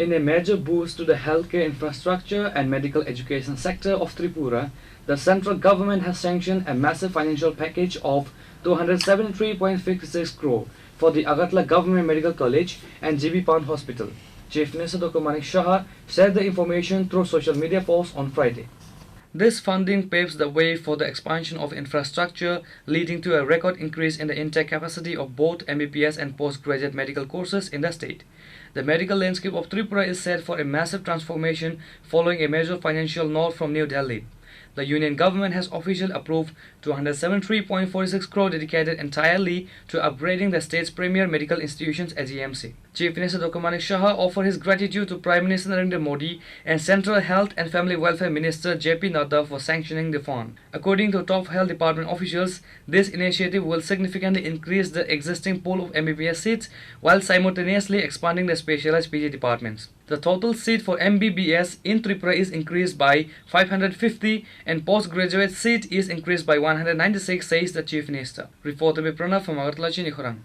In a major boost to the healthcare infrastructure and medical education sector of Tripura, the central government has sanctioned a massive financial package of 273.56 crore for the Agartala Government Medical College and GB Pan Hospital. Chief Minister Dr. Manik Shah shared the information through social media posts on Friday. This funding paves the way for the expansion of infrastructure, leading to a record increase in the intake capacity of both MBBS and postgraduate medical courses in the state. The medical landscape of Tripura is set for a massive transformation following a major financial nod from New Delhi. The union government has officially approved 273.46 crore dedicated entirely to upgrading the state's premier medical institutions AGMC. Chief Minister Dr. Manik Shah offered his gratitude to Prime Minister Narendra Modi and Central Health and Family Welfare Minister JP Nadda for sanctioning the fund. According to top health department officials, this initiative will significantly increase the existing pool of MBBS seats while simultaneously expanding the specialized PG departments. The total seat for MBBS in Tripura is increased by 550 and postgraduate seat is increased by 196, says the Chief Minister. Reported by Pranav from Agartala, Chini, Khorang.